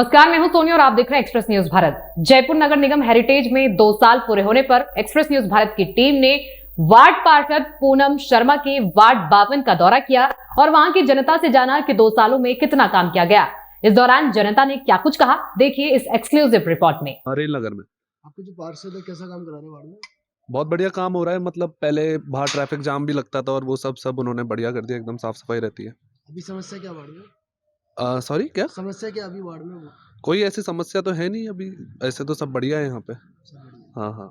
नमस्कार, मैं हूं सोनिया और आप देख रहे हैं एक्सप्रेस न्यूज भारत। जयपुर नगर निगम हेरिटेज में 2 साल पूरे होने पर एक्सप्रेस न्यूज भारत की टीम ने वार्ड पार्षद पूनम शर्मा के वार्ड 52 का दौरा किया और वहां की जनता से जाना कि 2 सालों में कितना काम किया गया। इस दौरान जनता ने क्या कुछ कहा, देखिए इस एक्सक्लूसिव रिपोर्ट में। रेल नगर में आपके जो पार्षद है कैसा काम करा रहे हैं वार्ड में? बहुत बढ़िया काम हो रहा है। मतलब पहले बाहर ट्रैफिक जाम भी लगता था और वो सब उन्होंने बढ़िया कर दिया, एकदम साफ सफाई रहती है। अभी समस्या क्या वार्ड में? सॉरी, क्या समस्या क्या अभी वार्ड में? कोई ऐसी समस्या तो है नहीं अभी, ऐसे तो सब बढ़िया है यहाँ पे। हाँ हाँ।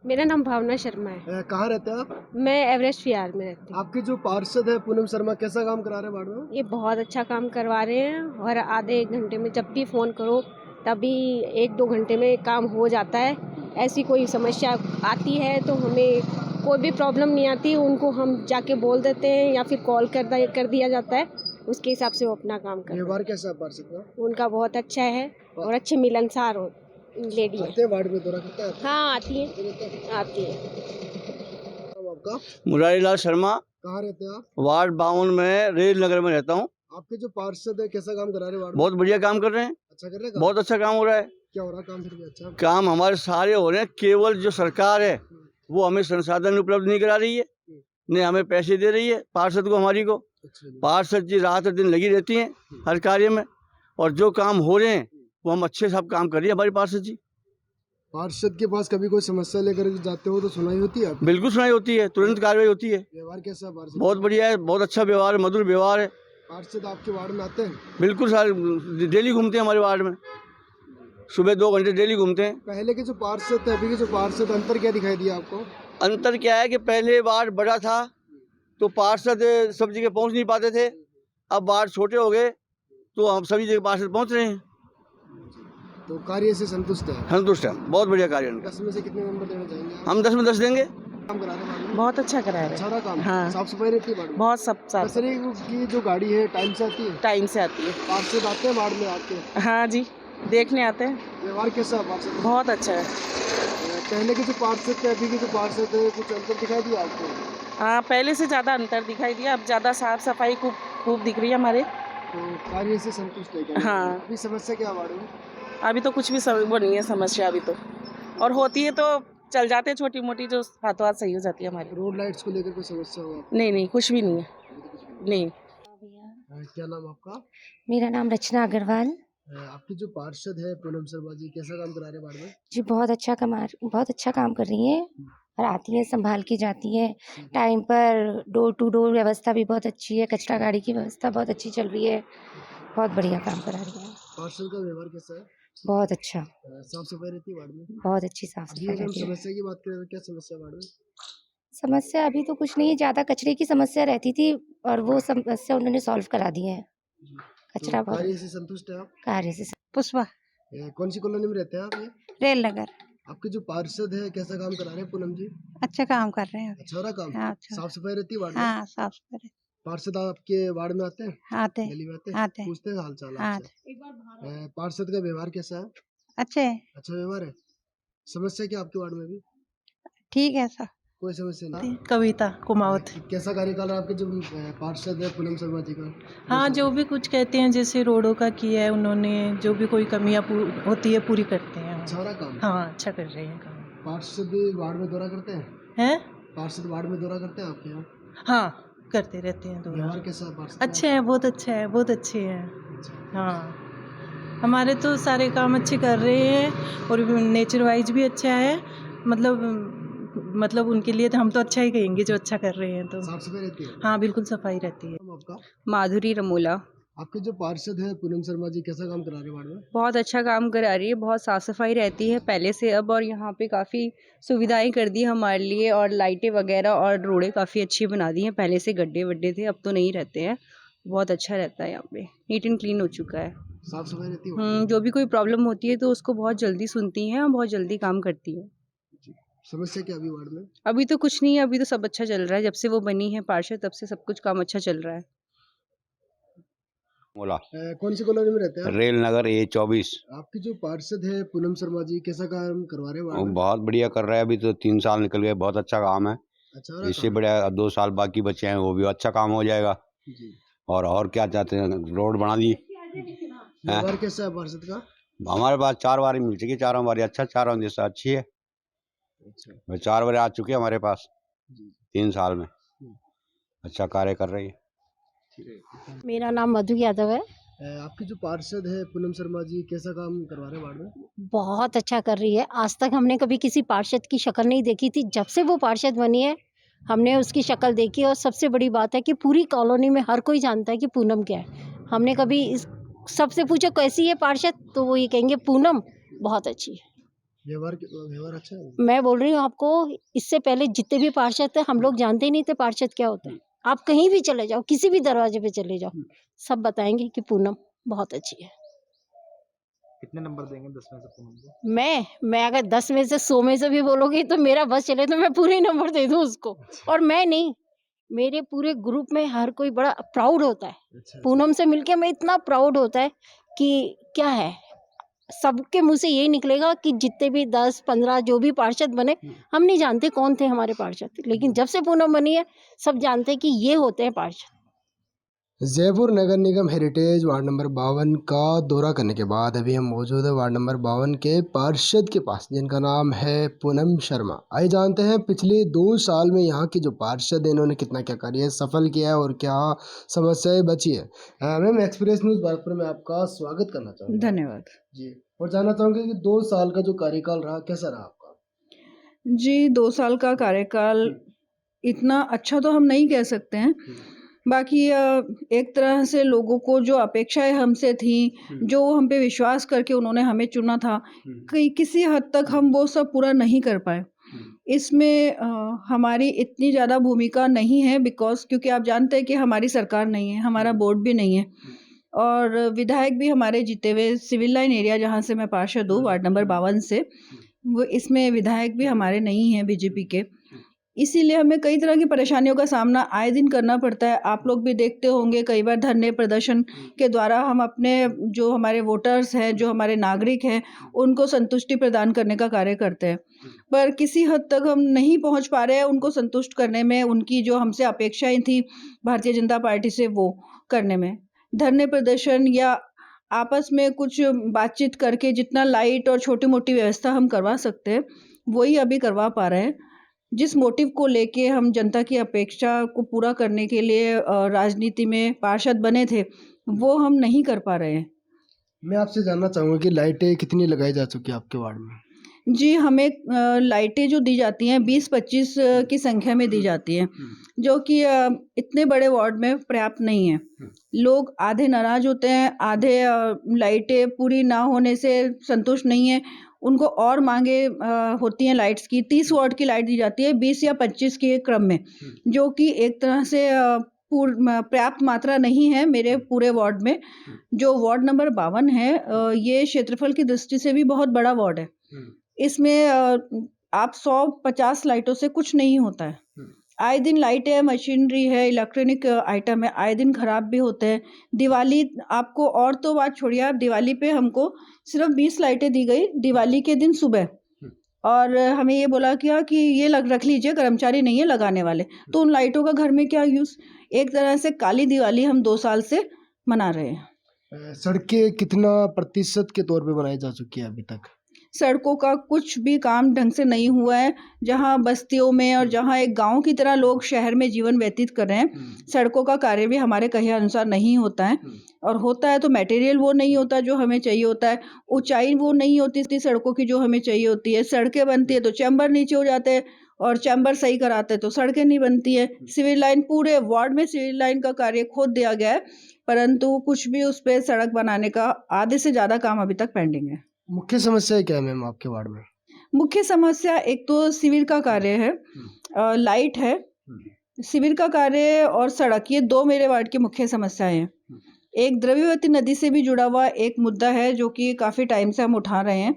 मेरा नाम भावना शर्मा है। कहाँ रहते हैं आप? मैं एवरेस्ट विहार में रहती हूँ। आपके जो पार्षद है पूनम शर्मा कैसा काम करा रहे हैं वार्ड में? ये बहुत अच्छा काम करवा रहे हैं और आधे 1 घंटे में जब भी फ़ोन करो तभी 1-2 घंटे में काम हो जाता है। ऐसी कोई समस्या आती है तो हमें कोई भी प्रॉब्लम नहीं आती, उनको हम जाके बोल देते हैं या फिर कॉल कर दिया जाता है, उसके हिसाब से वो अपना काम करते हैं। व्यवहार कैसा है पार्षद का? उनका बहुत अच्छा है और अच्छे मिलनसार हो लेडी है। आते हैं वार्ड में दौरा करते हैं? हाँ आती है। आपका? मुरारी लाल शर्मा, कहाँ रहते हैं आप? वार्ड 52 में रेल नगर में रहता हूँ। आपके जो पार्षद है कैसा काम करा रहे हैं वार्ड में? बहुत बढ़िया काम कर रहे हैं, अच्छा कर रहे हैं काम? बहुत अच्छा काम हो रहा है। क्या हो रहा है काम फिर भी अच्छा? काम हमारे सारे हो रहे हैं, केवल जो सरकार है वो हमें संसाधन उपलब्ध नहीं करा रही है, न हमें पैसे दे रही है पार्षद को, हमारी को। अच्छा जी। पार्षद जी रात दिन लगी रहती हैं हर कार्य में, और जो काम हो रहे हैं वो हम अच्छे से काम कर रही है हमारी पार्षद जी। पार्षद के पास कभी कोई समस्या लेकर जाते हो तो सुनाई होती है आपको? बिल्कुल सुनाई होती है, तुरंत कार्रवाई होती है। व्यवहार कैसा है पार्षद? बहुत बढ़िया है, बहुत अच्छा व्यवहार है, मधुर व्यवहार है। पार्षद आपके वार्ड में आते हैं? बिल्कुल सारे डेली घूमते हैं हमारे वार्ड में, सुबह 2 घंटे डेली घूमते हैं। पहले के जो पार्षद थे अभी के जो पार्षद, अंतर क्या दिखाई दिया आपको? अंतर क्या है कि पहले वार्ड बड़ा था तो पार्षद सब जगह पहुंच नहीं पाते थे, अब वार्ड छोटे हो गए तो हम सभी जगह पार्षद पहुंच रहे हैं। तो कार्य से संतुष्ट है? संतुष्ट है, बहुत बढ़िया कार्य है। 10 में से कितने नंबर देना चाहेंगे आप? हम 10 में 10 देंगे। काम करा रहे हैं वार्ड में? बहुत अच्छा करा रहे अच्छा रहा काम? हाँ। साफ सफाई रहती है वार्ड में? बहुत सब साफ कचरे की जो गाड़ी है टाइम से आती है? टाइम से आती है। पार्षद आते हैं वार्ड में आपके? हाँ जी, देखने आते हैं। व्यवहार कैसा है पार्षद? बहुत अच्छा है। पहले के जो पार्षद थे अभी के जो पार्षद है कुछ अंतर दिखाई दिया आपको? हाँ, पहले से ज़्यादा अंतर दिखाई दिया, अब ज़्यादा साफ सफाई खूब दिख रही है हमारे। तो कार्य से संतुष्ट है क्या? हाँ। अभी समस्या क्या है वार्ड में? अभी तो कुछ भी वो नहीं है समस्या अभी तो, और होती है तो चल जाते हैं, छोटी मोटी जो हाथों हाथ सही हो जाती है हमारी। रोड लाइट्स को लेकर कोई समस्या हो आपको? नहीं, कुछ भी नहीं है। नहीं। क्या नाम आपका? मेरा नाम रचना अग्रवाल। आपकी जो पार्षद है पूनम शर्मा जी कैसा काम करा रहे हैं वार्ड में? जी बहुत अच्छा काम कर रही हैं और आती हैं, संभाल के जाती हैं टाइम पर। डोर टू डोर व्यवस्था भी बहुत अच्छी है, कचरा गाड़ी की व्यवस्था बहुत अच्छी चल रही है, बहुत बढ़िया काम करा रही है। पार्षद का व्यवहार कैसा है? बहुत अच्छा, साफ सफाई रहती है वार्ड में? बहुत अच्छी साफ अभी सफाई अगर हम रहती है। समस्या की बात करें तो क्या समस्या वार्ड में? समस्या अभी तो कुछ नहीं है, ज़्यादा कचरे की समस्या रहती थी और वो समस्या उन्होंने सॉल्व करा दी है। कचरा तो कार्य से संतुष्ट है आप? कार्य से पुष्पा, कौन सी कॉलोनी में रहते हैं आप? ये रेल नगर। आपके जो पार्षद है कैसा काम करा रहे हैं पूनम जी? अच्छा काम कर रहे हैं। अच्छा हो रहा काम? हाँ, अच्छा। साफ सफाई रहती है वार्ड में? हाँ, साफ सफाई पार्षद आपके वार्ड में आते हैं? आते हैं। गली में आते आते हैं। पूछते हैं हाल चाल हाँ। आपसे? पार्षद का व्यवहार कैसा है? अच्छे, अच्छा व्यवहार है? समस्या क्या आपके वार्ड में भी? ठीक है सर। कोई समस्या नहीं? कविता कुमावत। कैसा कार्यकाल है आपके जो पार्षद है पूनम शर्मा जी का? हाँ, जो भी कुछ कहते हैं, जैसे रोडों का किया है उन्होंने, जो भी कोई कमियां होती है पूरी करते हैं। अच्छा हो रहा काम? हाँ, अच्छा कर रहे हैं काम। पार्षद वार्ड में दौरा करते हैं? हैं? पार्षद वार्ड में दौरा करते हैं आपके यहाँ? हाँ, करते रहते हैं दौरा। व्यवहार कैसा है पार्षद का? अच्छे हैं, बहुत अच्छा है, बहुत अच्छे हैं। अच्छा। हाँ, हमारे तो सारे काम अच्छे कर रहे हैं और नेचर वाइज भी अच्छा है। मतलब उनके लिए तो हम तो अच्छा ही कहेंगे जो अच्छा कर रहे हैं तो। साफ सफाई रहती है? हाँ, बिल्कुल सफाई रहती है। आपका? माधुरी रमोला। आपके जो पार्षद है पूनम शर्मा जी कैसा काम करा रहे हैं वार्ड में? बहुत अच्छा काम करा रही है, बहुत साफ़ सफाई रहती है पहले से अब, और यहाँ पे काफ़ी सुविधाएं कर दी हमारे लिए, और लाइटें वगैरह और रोडें काफ़ी अच्छी बना दी हैं। पहले से गड्ढे वड्ढे थे, अब तो नहीं रहते हैं, बहुत अच्छा रहता है यहाँ पे, नीट एंड क्लीन हो चुका है। साफ सफाई रहती है? जो भी कोई प्रॉब्लम होती है तो उसको बहुत जल्दी सुनती हैं और बहुत जल्दी काम करती है। समस्या क्या अभी वार्ड में? अभी तो कुछ नहीं है, अभी तो सब अच्छा चल रहा है, जब से वो बनी है पार्षद तब से सब कुछ काम अच्छा चल रहा है। बोला कौन सी कॉलोनी में रहते हैं आप? रेल नगर A24। आपकी जो पार्षद है पूनम शर्मा जी कैसा काम करवा रहे हैं वार्ड में? बहुत बढ़िया कर रहा है, अभी तो 3 साल निकल गए, बहुत अच्छा काम है। अच्छा हो रहा इससे काम? बढ़िया 2 साल बाकी बचे हैं, वो भी अच्छा काम हो जाएगा। जी। और क्या चाहते हैं, रोड बना दी। व्यवहार कैसा है पार्षद का? हमारे पास 4 बारी मिल चुकी, चारों बारी अच्छा, चारों दिशा अच्छी है। अच्छा 4 बारी आ चुकी है हमारे पास जी 3 साल में, अच्छा कार्य कर रही है। मेरा नाम मधु यादव है। आपकी जो पार्षद है पूनम शर्मा जी कैसा काम करवा रहे हैं वार्ड में? बहुत अच्छा कर रही है। आज तक हमने कभी किसी पार्षद की शक्ल नहीं देखी थी। जब से वो पार्षद बनी है हमने उसकी शक्ल देखी और सबसे बड़ी बात है कि पूरी कॉलोनी में हर कोई जानता है कि पूनम क्या है। हमने कभी इस सबसे पूछो कैसी है पार्षद तो वो ये कहेंगे पूनम बहुत अच्छी है। व्यवहार अच्छा है? मैं बोल रही हूँ आपको, इससे पहले जितने भी पार्षद थे हम लोग जानते ही नहीं थे पार्षद क्या होता है। आप कहीं भी चले जाओ, किसी भी दरवाजे पे चले जाओ, सब बताएंगे कि पूनम बहुत अच्छी है। कितने नंबर देंगे 10 में से पूनम को? मैं अगर 10 में से 100 में से भी बोलोगी तो मेरा बस चले तो मैं पूरे नंबर दे दूँ उसको। और मैं नहीं, मेरे पूरे ग्रुप में हर कोई बड़ा प्राउड होता है। अच्छा पूनम से मिलके मैं इतना प्राउड होता है कि क्या है, सबके मुंह से यही निकलेगा कि जितने भी 10-15 जो भी पार्षद बने, हम नहीं जानते कौन थे हमारे पार्षद, लेकिन जब से पूनम बनी है सब जानते हैं कि ये होते हैं पार्षद। जयपुर नगर निगम हेरिटेज वार्ड नंबर 52 का दौरा करने के बाद अभी हम मौजूद है वार्ड नंबर 52 के पार्षद के पास जिनका नाम है पूनम शर्मा। आइए जानते हैं पिछले 2 साल में यहाँ की जो पार्षद है इन्होंने कितना क्या कार्य सफल किया है और क्या समस्याएं बची है। मैम एक्सप्रेस न्यूज़ भारतपुर में आपका स्वागत करना चाहूँगा। धन्यवाद जी और जानना चाहूँगे कि 2 साल का जो कार्यकाल रहा कैसा रहा आपका? जी। 2 साल का कार्यकाल इतना अच्छा तो हम नहीं कह सकते हैं। बाकी एक तरह से लोगों को जो अपेक्षाएं हमसे थी, जो हम पे विश्वास करके उन्होंने हमें चुना था, किसी हद तक हम वो सब पूरा नहीं कर पाए। इसमें हमारी इतनी ज़्यादा भूमिका नहीं है क्योंकि आप जानते हैं कि हमारी सरकार नहीं है, हमारा बोर्ड भी नहीं है और विधायक भी हमारे जीते हुए सिविल लाइन एरिया जहाँ से मैं पार्षद हूँ वार्ड नंबर 52 से, वो इसमें विधायक भी हमारे नहीं हैं बीजेपी के। इसीलिए हमें कई तरह की परेशानियों का सामना आए दिन करना पड़ता है। आप लोग भी देखते होंगे कई बार धरने प्रदर्शन के द्वारा हम अपने जो हमारे वोटर्स हैं, जो हमारे नागरिक हैं, उनको संतुष्टि प्रदान करने का कार्य करते हैं। पर किसी हद तक हम नहीं पहुंच पा रहे हैं उनको संतुष्ट करने में, उनकी जो हमसे अपेक्षाएं थी भारतीय जनता पार्टी से वो करने में। धरने प्रदर्शन या आपस में कुछ बातचीत करके जितना लाइट और छोटी मोटी व्यवस्था हम करवा सकते हैं वही अभी करवा पा रहे हैं। जिस मोटिव को लेके हम जनता की अपेक्षा को पूरा करने के लिए राजनीति में पार्षद बने थे वो हम नहीं कर पा रहे हैं। मैं आपसे जानना चाहूँगा कि लाइटें कितनी लगाई जा चुकी है आपके वार्ड में? जी, हमें लाइटें जो दी जाती हैं 20-25 की संख्या में दी जाती हैं, जो कि इतने बड़े वार्ड में पर्याप्त नहीं है। लोग आधे नाराज होते हैं, आधे लाइटें पूरी ना होने से संतुष्ट नहीं है, उनको और मांगे होती हैं लाइट्स की। 30 वाट की लाइट दी जाती है 20 या 25 के क्रम में, जो कि एक तरह से पर्याप्त मात्रा नहीं है मेरे पूरे वार्ड में। जो वार्ड नंबर 52 है ये क्षेत्रफल की दृष्टि से भी बहुत बड़ा वार्ड है। इसमें आप 100-50 लाइटों से कुछ नहीं होता है। आए दिन लाइट है, मशीनरी है, इलेक्ट्रॉनिक आइटम है, आए दिन खराब भी होते हैं। दिवाली आपको और तो बात छोड़िए, आप दिवाली पे हमको सिर्फ 20 लाइटें दी गई दिवाली के दिन सुबह, और हमें ये बोला गया कि ये रख लीजिए, कर्मचारी नहीं है लगाने वाले। तो उन लाइटों का घर में क्या यूज़? एक तरह से काली दिवाली हम 2 साल से मना रहे हैं। सड़कें कितना प्रतिशत के तौर पे बनाई जा चुकी है अभी तक? सड़कों का कुछ भी काम ढंग से नहीं हुआ है। जहाँ बस्तियों में और जहाँ एक गांव की तरह लोग शहर में जीवन व्यतीत कर रहे हैं, सड़कों का कार्य भी हमारे कहे अनुसार नहीं होता है, और होता है तो मटेरियल वो नहीं होता जो हमें चाहिए होता है, ऊंचाई वो नहीं होती थी सड़कों की जो हमें चाहिए होती है। सड़कें बनती है तो चैम्बर नीचे हो जाते हैं, और चैम्बर सही कराते तो सड़कें नहीं बनती है। सिविल लाइन, पूरे वार्ड में सिविल लाइन का कार्य खोद दिया गया है, परंतु कुछ भी उस पर सड़क बनाने का आधे से ज़्यादा काम अभी तक पेंडिंग है। मुख्य समस्या क्या है मैम आपके वार्ड में? मुख्य समस्या एक तो सिविल का कार्य है, लाइट है, सिविल का कार्य और सड़क, ये 2 मेरे वार्ड की मुख्य समस्याएं हैं। एक द्रव्यवती नदी से भी जुड़ा हुआ एक मुद्दा है जो कि काफ़ी टाइम से हम उठा रहे हैं।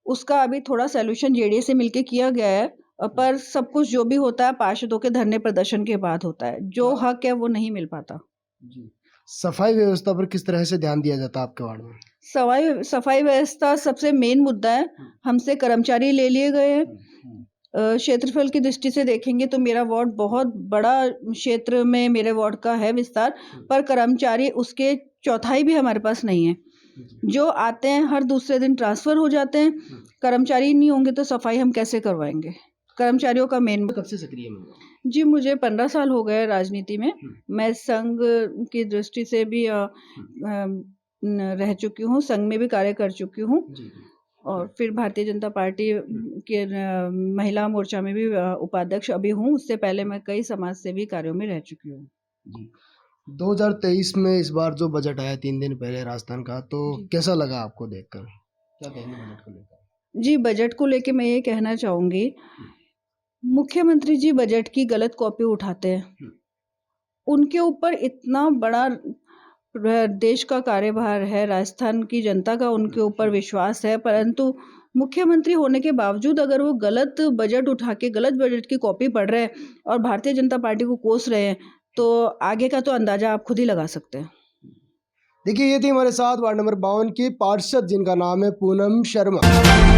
उसका अभी थोड़ा सोल्यूशन जेडीए से मिलके किया गया है, पर सब कुछ जो भी होता है पार्षदों के धरने प्रदर्शन के बाद होता है। जो हक है वो नहीं मिल पाता। सफाई व्यवस्था पर किस तरह से ध्यान दिया जाता है आपके वार्ड में? सफाई व्यवस्था सबसे मेन मुद्दा है। हमसे कर्मचारी ले लिए गए हैं। क्षेत्रफल की दृष्टि से देखेंगे तो मेरा वार्ड बहुत बड़ा क्षेत्र में मेरे वार्ड का है विस्तार, पर कर्मचारी उसके चौथाई भी हमारे पास नहीं है। जो आते हैं हर दूसरे दिन ट्रांसफ़र हो जाते हैं। कर्मचारी नहीं होंगे तो सफाई हम कैसे करवाएंगे? कर्मचारियों का मेन कब से सक्रिय में हो? जी, मुझे 15 साल हो गए राजनीति में। मैं संघ की दृष्टि से भी रह चुकी हूँ, संघ में भी कार्य कर चुकी हूँ और फिर भारतीय जनता पार्टी के महिला मोर्चा में भी उपाध्यक्ष अभी हूँ। उससे पहले मैं कई समाज सेवी कार्यों में रह चुकी हूँ। जी 2023 में इस बार जो बजट आया 3 दिन पहले राजस्थान का, तो कैसा लगा आपको देखकर? क्या कहेंगे बजट को लेकर? जी, बजट को लेके मैं ये कहना चाहूँगी, मुख्यमंत्री जी बजट की गलत कॉपी उठाते हैं। उनके ऊपर इतना बड़ा देश का कार्यभार है, राजस्थान की जनता का उनके ऊपर विश्वास है, परंतु मुख्यमंत्री होने के बावजूद अगर वो गलत बजट उठा के गलत बजट की कॉपी पढ़ रहे हैं और भारतीय जनता पार्टी को कोस रहे हैं, तो आगे का तो अंदाजा आप खुद ही लगा सकते हैं। देखिए, ये थी हमारे साथ वार्ड नंबर 52 की पार्षद जिनका नाम है पूनम शर्मा।